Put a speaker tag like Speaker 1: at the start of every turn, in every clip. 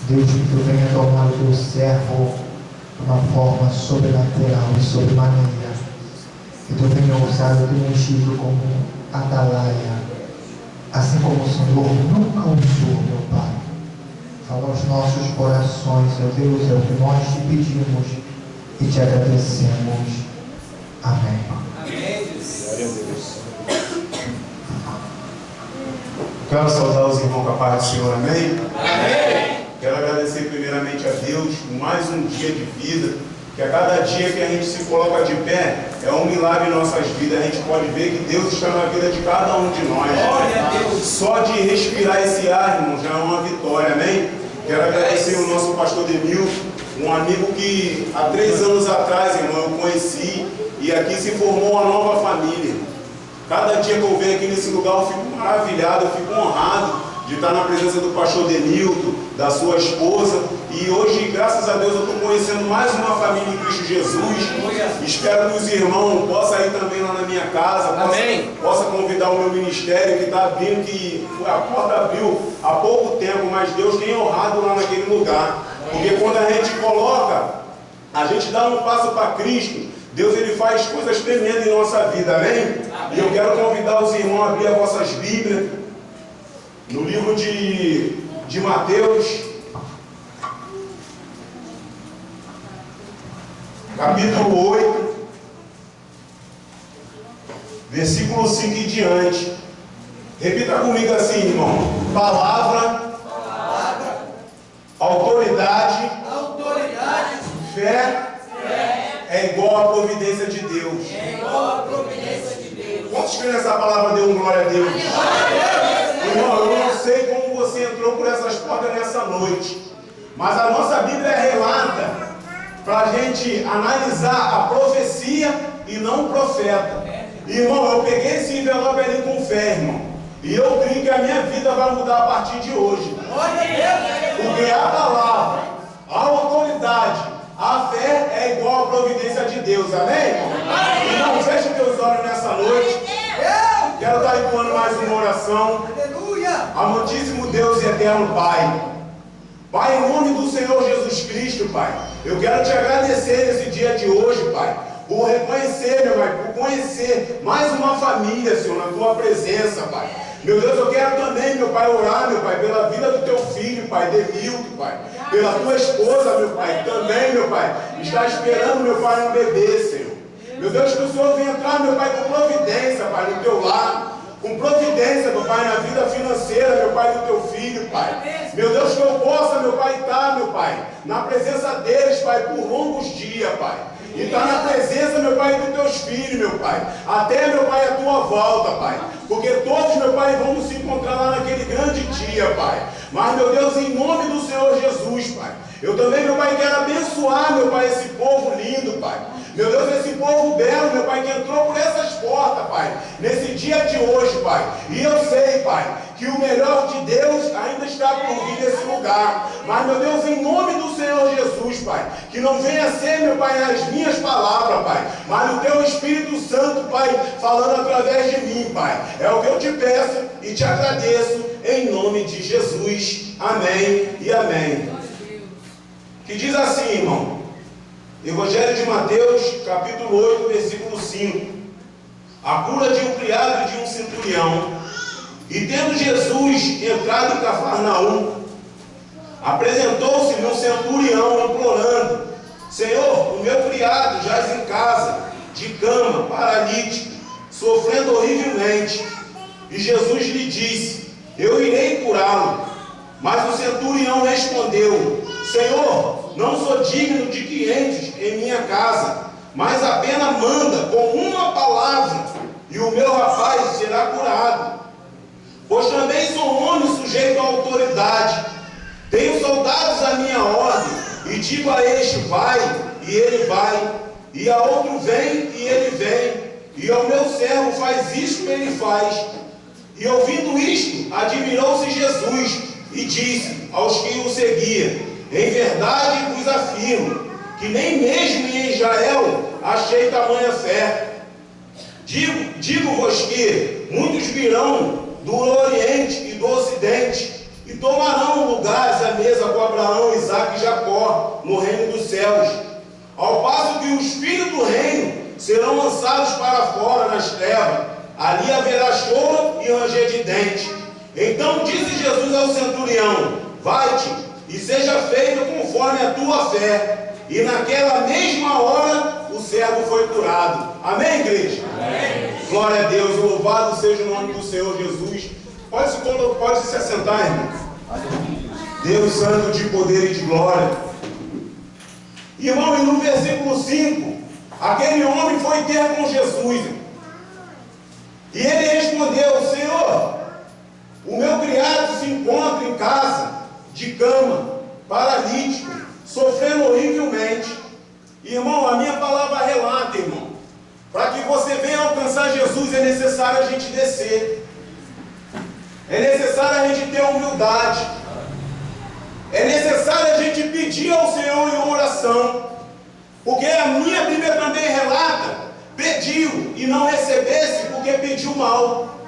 Speaker 1: Deus, que tu venha tornar o teu servo de uma forma sobrenatural e sobremaneira. Que tu venha usar o teu ungido como atalaia, assim como o Senhor nunca usou, meu Pai. Fala aos nossos corações, meu Deus, é o que nós te pedimos e te agradecemos. Amém.
Speaker 2: Amém.
Speaker 3: Glória a Deus. Quero saudar os irmãos com a paz do Senhor, amém?
Speaker 2: Amém.
Speaker 3: Quero agradecer primeiramente a Deus por mais um dia de vida, que a cada dia que a gente se coloca de pé, é um milagre em nossas vidas. A gente pode ver que Deus está na vida de cada um de nós.
Speaker 2: Glória a Deus.
Speaker 3: Só de respirar esse ar, irmão, já é uma vitória, amém? Quero agradecer o nosso pastor Demil, um amigo que há 3 anos atrás, irmão, eu conheci, e aqui se formou uma nova família. Cada dia que eu venho aqui nesse lugar, eu fico maravilhado, eu fico honrado de estar na presença do pastor Denilton, da sua esposa. E hoje, graças a Deus, eu estou conhecendo mais uma família em Cristo Jesus. Espero que os irmãos possam ir também lá na minha casa, possa convidar o meu ministério que está abrindo, que a porta abriu há pouco tempo, mas Deus tem honrado lá naquele lugar. Porque quando a gente coloca, a gente dá um passo para Cristo, Deus ele faz coisas tremendas em nossa vida, amém? E eu quero convidar os irmãos a abrir as vossas Bíblias no livro de Mateus, capítulo 8, versículo 5 em diante. Repita comigo assim, irmão: palavra, autoridade, fé é igual à providência de Deus. Quantos creem nessa palavra? Dê um glória a Deus. Irmão, eu não sei como você entrou por essas portas nessa noite, mas a nossa Bíblia relata para a gente analisar a profecia e não o profeta. Irmão, eu peguei esse envelope ali com fé, irmão, e eu creio que a minha vida vai mudar a partir de hoje. Porque a palavra, a autoridade, a fé é igual à providência de Deus, amém? Irmão, feche teus olhos nessa noite. Quero estar entoando mais uma oração. Amantíssimo Deus e eterno Pai. Pai, em nome do Senhor Jesus Cristo, Pai, eu quero te agradecer nesse dia de hoje, Pai, por reconhecer, meu Pai, por conhecer mais uma família, Senhor, na tua presença, Pai. Meu Deus, eu quero também, meu Pai, orar, meu Pai, pela vida do teu filho, Pai, Demilton, Pai, pela tua esposa, meu Pai, também, meu Pai, está esperando, meu Pai, um bebê, Senhor. Meu Deus, que o Senhor venha entrar, meu Pai, com providência, Pai, no teu lar, com providência, meu Pai, na vida financeira, meu Pai, do teu filho, Pai. Meu Deus, que eu possa, meu Pai, estar, meu Pai, na presença deles, Pai, por longos dias, Pai. E estar na presença, meu Pai, dos teus filhos, meu Pai, até, meu Pai, a tua volta, Pai. Porque todos, meu Pai, vamos se encontrar lá naquele grande dia, Pai. Mas, meu Deus, em nome do Senhor Jesus, Pai, eu também, meu Pai, quero abençoar, meu Pai, esse povo lindo, Pai. Meu Deus, esse povo belo, meu Pai, que entrou por essas portas, Pai, nesse dia de hoje, Pai. E eu sei, Pai, que o melhor de Deus ainda está por vir nesse lugar. Mas, meu Deus, em nome do Senhor Jesus, Pai, que não venha ser, meu Pai, as minhas palavras, Pai, mas o teu Espírito Santo, Pai, falando através de mim, Pai. É o que eu te peço e te agradeço, em nome de Jesus. Amém e amém. Que diz assim, irmão, Evangelho de Mateus, capítulo 8, versículo 5. A cura de um criado e de um centurião. E tendo Jesus entrado em Cafarnaum, apresentou-se-lhe um centurião implorando: Senhor, o meu criado jaz em casa, de cama, paralítico, sofrendo horrivelmente. E Jesus lhe disse: eu irei curá-lo. Mas o centurião respondeu: Senhor, não sou digno de que entres em minha casa, mas apenas manda com uma palavra, e o meu rapaz será curado. Pois também sou homem sujeito à autoridade. Tenho soldados à minha ordem, e digo a este: vai, e ele vai, e a outro: vem, e ele vem, e ao meu servo: faz isto que ele faz. E ouvindo isto, admirou-se Jesus, e disse aos que o seguiam: em verdade vos afirmo, que nem mesmo em Israel achei tamanha fé. Digo-vos que muitos virão do Oriente e do Ocidente, e tomarão lugares à mesa com Abraão, Isaque e Jacó no reino dos céus. Ao passo que os filhos do reino serão lançados para fora nas trevas. Ali haverá choro e ranger de dente. Então disse Jesus ao centurião: vai-te e seja feito conforme a tua fé. E naquela mesma hora o servo foi curado. Amém, igreja? Amém. Glória a Deus, louvado seja o nome do Senhor Jesus. Pode se assentar, irmão. Deus santo de poder e de glória. Irmão, e no versículo 5, aquele homem foi ter com Jesus. E ele respondeu: Senhor, o meu criado se encontra em casa, de cama, paralítico, sofrendo horrivelmente. Irmão, a minha palavra relata, irmão, para que você venha alcançar Jesus é necessário a gente descer. É necessário a gente ter humildade. É necessário a gente pedir ao Senhor em oração. Porque a minha Bíblia também relata: pediu e não recebesse porque pediu mal.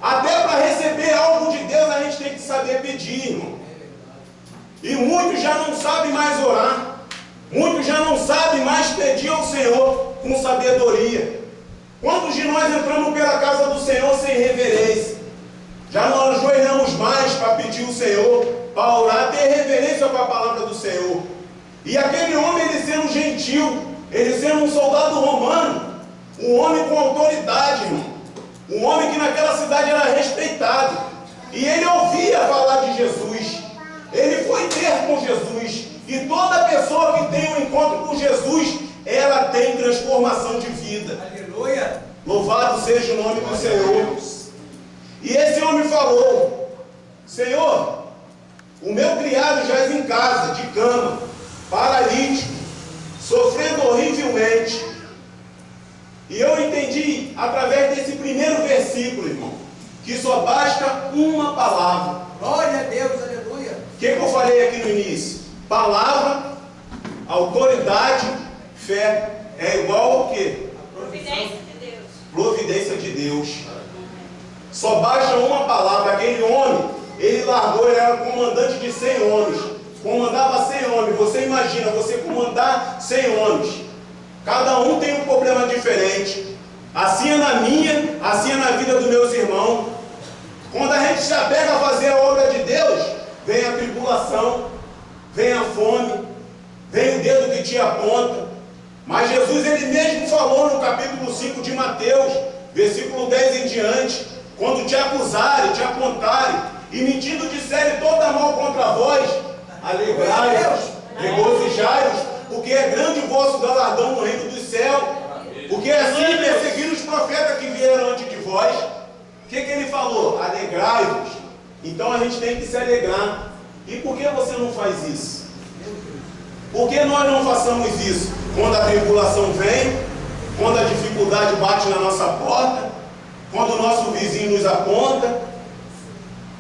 Speaker 3: Até para receber algo de Deus a gente tem que saber pedir, irmão. E muitos já não sabem mais orar. Muitos já não sabem mais pedir ao Senhor com sabedoria. Quantos de nós entramos pela casa do Senhor sem reverência? Já não ajoelhamos mais para pedir ao Senhor, para orar, ter reverência com a palavra do Senhor. E aquele homem, ele sendo gentil, ele sendo um soldado romano, um homem com autoridade, irmão, um homem que naquela cidade era respeitado, e ele ouvia falar de Jesus, ele foi ter com Jesus, e toda pessoa que tem um encontro com Jesus, ela tem transformação de vida.
Speaker 2: Aleluia!
Speaker 3: Louvado seja o nome do Senhor. E esse homem falou: Senhor, o meu criado jaz em casa, de cama, paralítico, sofrendo horrivelmente. E eu entendi, através desse primeiro versículo, irmão, que só basta uma palavra.
Speaker 2: Glória a Deus, aleluia!
Speaker 3: O que eu falei aqui no início? Palavra, autoridade, fé. É igual ao quê?
Speaker 4: Providência de Deus.
Speaker 3: Providência de Deus. Só basta uma palavra. Aquele homem, ele largou, ele era comandante de 100 homens. Comandava 100 homens. Você imagina, você comandar 100 homens. Cada um tem um problema diferente. Assim é na minha, assim é na vida dos meus irmãos. Quando a gente se apega a fazer a obra de Deus, vem a tribulação, vem a fome, vem o dedo que te aponta. Mas Jesus, ele mesmo falou no capítulo 5 de Mateus, versículo 10 em diante: quando te acusarem, te apontarem, e mentindo disserem toda mal contra vós, alegrai-vos, regozijai-vos, porque é grande o vosso galardão no reino dos céus. Porque assim perseguiram os profetas que vieram antes de vós. O que ele falou? Alegrai-vos. Então a gente tem que se alegrar. E por que você não faz isso? Por que nós não façamos isso? Quando a tribulação vem, quando a dificuldade bate na nossa porta, quando o nosso vizinho nos aponta.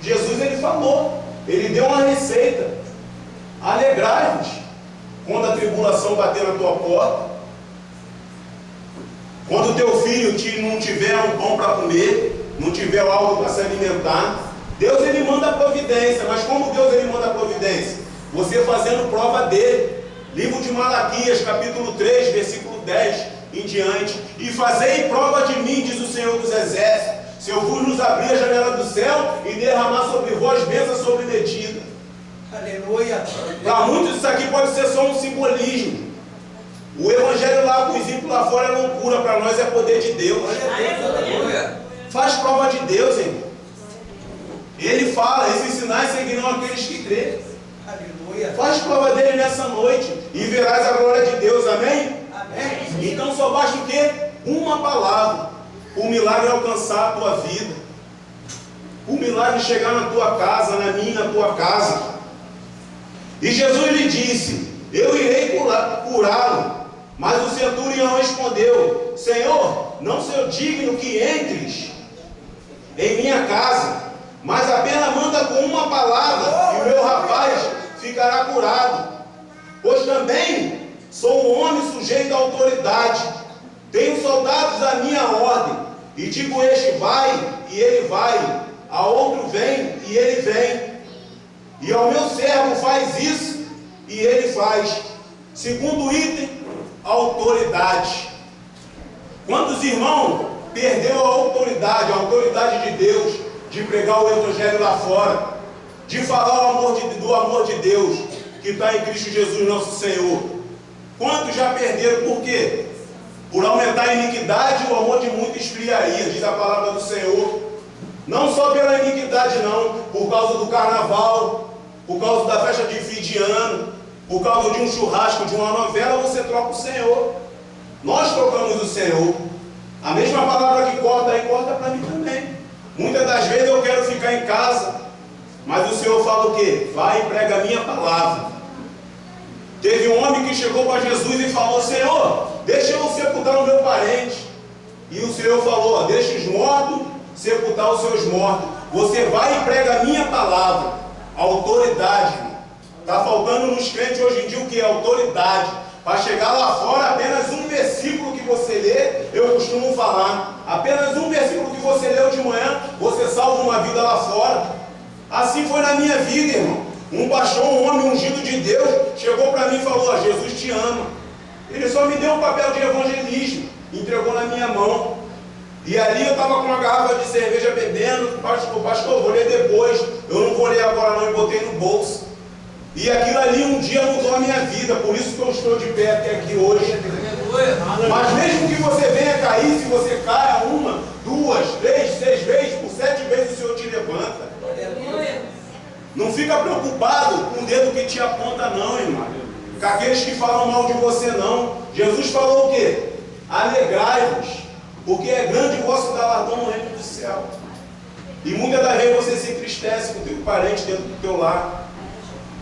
Speaker 3: Jesus, ele falou, ele deu uma receita: alegrai-vos quando a tribulação bater na tua porta, quando o teu filho não tiver um pão para comer, não tiver algo para se alimentar. Deus, ele manda a providência. Mas como Deus, ele manda a providência? Você fazendo prova dele. Livro de Malaquias, capítulo 3, versículo 10 em diante: e fazei prova de mim, diz o Senhor dos Exércitos, se eu vos nos abrir a janela do céu e derramar sobre vós bênçãos sobre medida.
Speaker 2: Aleluia!
Speaker 3: Para muitos isso aqui pode ser só um simbolismo. O evangelho lá com os ímpios lá fora é loucura, para nós é poder de Deus.
Speaker 2: Aleluia!
Speaker 3: Faz prova de Deus, irmão. Ele fala: esses sinais seguirão aqueles que crêem.
Speaker 2: Aleluia!
Speaker 3: Faz prova dele nessa noite e verás a glória de Deus. Amém?
Speaker 2: Amém!
Speaker 3: Então só basta o quê? Uma palavra. O milagre alcançar a tua vida. O milagre chegar na tua casa, na minha, na tua casa. E Jesus lhe disse: eu irei curá-lo. Mas o centurião respondeu: Senhor, não sou digno que entres em minha casa, mas apenas manda com uma palavra e o meu rapaz ficará curado. Pois também sou um homem sujeito à autoridade, tenho soldados à minha ordem, e digo este vai, e ele vai, a outro vem, e ele vem. E ao meu servo faz isso, e ele faz. Segundo item, autoridade. Quantos irmãos perdeu a autoridade de Deus, de pregar o evangelho lá fora, de falar do amor de Deus, que está em Cristo Jesus nosso Senhor? Quantos já perderam? Por quê? Por aumentar a iniquidade, o amor de muitos esfriaria, diz a palavra do Senhor. Não só pela iniquidade não, por causa do carnaval, por causa da festa de fim de ano, por causa de um churrasco, de uma novela, você troca o Senhor. Nós trocamos o Senhor. A mesma palavra que corta aí, corta para mim também. Muitas das vezes eu quero ficar em casa, mas o Senhor fala o quê? Vai e prega a minha palavra. Teve um homem que chegou para Jesus e falou: Senhor, deixa eu sepultar o meu parente. E o Senhor falou: deixa os mortos sepultar os seus mortos. Você vai e prega a minha palavra. Autoridade. Está faltando nos crentes hoje em dia o que? Autoridade. Para chegar lá fora, apenas um versículo que você lê, eu costumo falar. Apenas um versículo que você leu de manhã, você salva uma vida lá fora. Assim foi na minha vida, irmão. Um pastor, um homem ungido de Deus, chegou para mim e falou: Jesus te ama. Ele só me deu um papel de evangelismo, entregou na minha mão. E ali eu estava com uma garrafa de cerveja bebendo. Pastor, vou ler depois. Eu não vou ler agora não, e botei no bolso. E aquilo ali um dia mudou a minha vida. Por isso que eu estou de pé até aqui hoje. Mas mesmo que você venha cair, se você caia uma, duas, três, 6 vezes, por 7 vezes o Senhor te levanta. Não fica preocupado com o dedo que te aponta não, irmão. Com aqueles que falam mal de você não. Jesus falou o quê? Alegrai-vos, porque é grande o vosso galardão no reino do céu. E muitas das vezes você se entristece com o teu parente dentro do teu lar.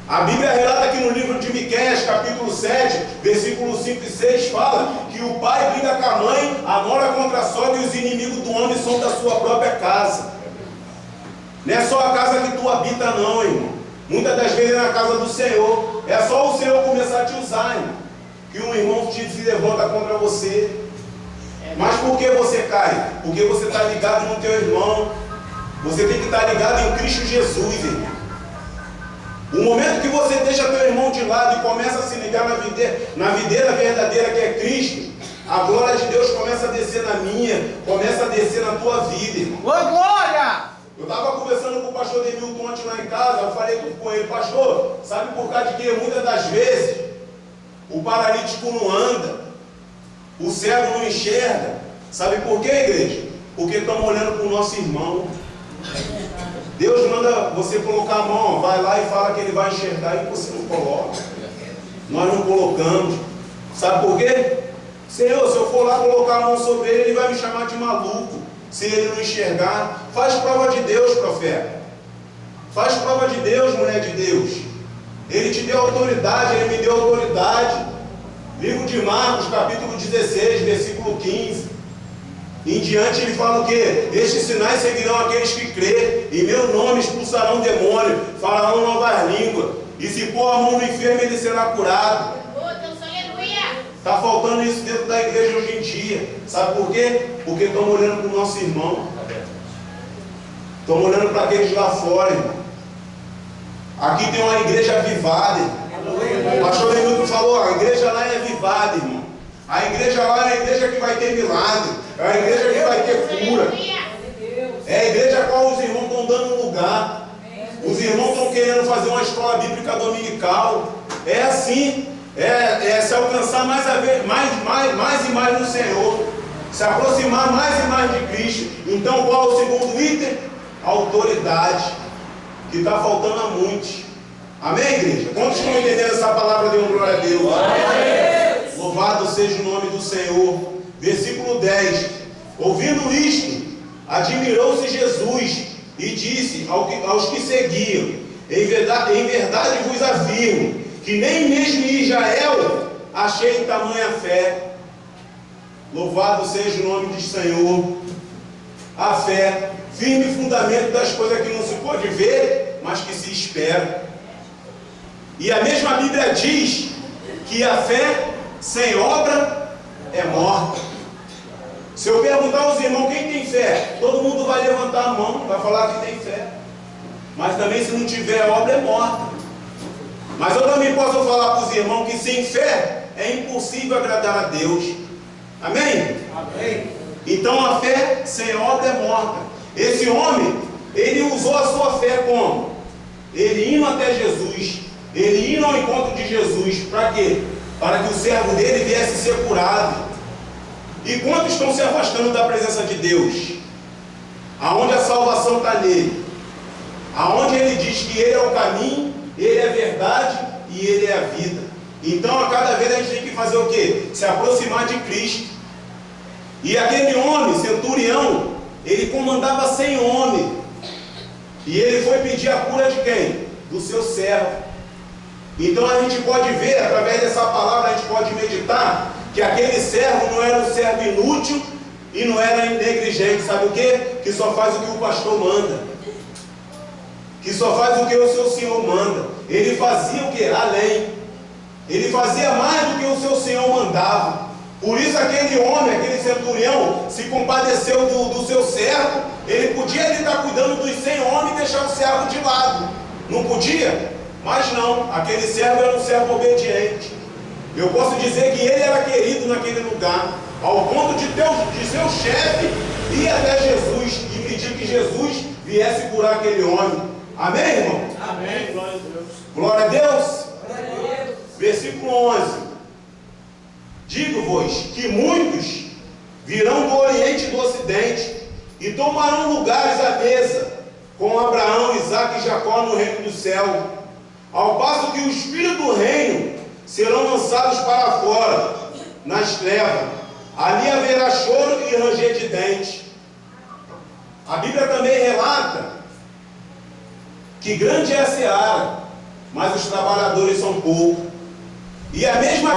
Speaker 3: A Bíblia relata aqui no livro de Miqueias, capítulo 7, versículos 5 e 6, fala que o pai briga com a mãe, a nora contra a sogra, e os inimigos do homem são da sua própria casa. Não é só a casa que tu habita não, irmão. Muitas das vezes é na casa do Senhor. É só o Senhor começar a te usar, irmão, que um irmão se levanta contra você. Mas por que você cai? Porque você está ligado no teu irmão. Você tem que estar ligado em Cristo Jesus, irmão. O momento que você deixa teu irmão de lado e começa a se ligar na videira verdadeira que é Cristo, a glória de Deus começa a descer na minha, começa a descer na tua vida, irmão.
Speaker 2: Ô glória!
Speaker 3: Eu estava conversando com o pastor Demilton ontem lá em casa, eu falei tudo com ele: pastor, sabe por causa de que muitas das vezes o paralítico não anda, o cego não enxerga? Sabe por quê, igreja? Porque estamos olhando para o nosso irmão. Deus manda você colocar a mão, vai lá e fala que ele vai enxergar, e você não coloca. Nós não colocamos. Sabe por quê? Senhor, se eu for lá colocar a mão sobre ele, ele vai me chamar de maluco, se ele não enxergar. Faz prova de Deus, profeta. Faz prova de Deus, mulher de Deus. Ele te deu autoridade, ele me deu autoridade. Livro de Marcos, capítulo 16, versículo 15. Em diante ele fala o quê? Estes sinais seguirão aqueles que crê, em meu nome expulsarão demônio, falarão novas línguas, e se pôr a mão no enfermo ele será curado. Está faltando isso dentro da igreja hoje em dia. Sabe por quê? Porque estamos olhando para o nosso irmão. Estamos olhando para aqueles lá fora, irmão. Aqui tem uma igreja avivada, irmão. O pastor Demilton falou: a igreja lá é avivada, irmão. A igreja lá é a igreja que vai ter milagre. É a igreja que vai ter cura. É a igreja a qual os irmãos estão dando lugar. Os irmãos estão querendo fazer uma escola bíblica dominical. É assim. É se alcançar mais e mais no Senhor. Se aproximar mais e mais de Cristo. Então qual é o segundo item? Autoridade. Que está faltando a muitos. Amém, igreja? Quantos estão entendendo essa palavra? Dê uma glória a Deus. Louvado seja o nome do Senhor. Versículo 10. Ouvindo isto, admirou-se Jesus e disse aos que seguiam: em verdade vos afirmo que nem mesmo em Israel achei tamanha fé. Louvado seja o nome do Senhor. A fé, firme fundamento das coisas que não se pode ver, mas que se espera. E a mesma Bíblia diz que a fé sem obra é morta. Se eu perguntar aos irmãos quem tem fé, todo mundo vai levantar a mão, vai falar que tem fé. mas também se não tiver a obra é morta. Mas eu também posso falar para os irmãos que sem fé é impossível agradar a Deus. Amém?
Speaker 2: Amém.
Speaker 3: Então a fé sem obra é morta. Esse homem, ele usou a sua fé como? Ele indo até Jesus, ele indo ao encontro de Jesus, para quê? Para que o servo dele viesse ser curado. E quantos estão se afastando da presença de Deus? Aonde a salvação está nele, aonde ele diz que ele é o caminho, ele é a verdade e ele é a vida. Então a cada vez a gente tem que fazer o quê? Se aproximar de Cristo. E aquele homem, centurião, ele comandava 100 homens. E ele foi pedir a cura de quem? Do seu servo. Então a gente pode ver, através dessa palavra, a gente pode meditar que aquele servo não era um servo inútil e não era negligente. Sabe o quê? Que só faz o que o pastor manda. Que só faz o que o seu senhor manda. Ele fazia o que? Além. Ele fazia mais do que o seu senhor mandava. Por isso aquele homem, aquele centurião, se compadeceu do seu servo. Ele podia estar cuidando dos 100 homens e deixar o servo de lado. Não podia? Mas não, aquele servo era um servo obediente. Eu posso dizer que ele era querido naquele lugar, ao ponto de seu chefe ir até Jesus e pedir que Jesus viesse curar aquele homem. Amém, irmão?
Speaker 2: Amém. Glória a Deus.
Speaker 3: Glória a Deus.
Speaker 2: Glória a Deus.
Speaker 3: Versículo 11. Digo-vos que muitos virão do Oriente e do Ocidente e tomarão lugares à mesa com Abraão, Isaque e Jacó no reino do céu, ao passo que os filhos do reino serão lançados para fora, nas trevas. Ali haverá choro e ranger de dentes. A Bíblia também relata que grande é a seara, mas os trabalhadores são poucos. E a mesma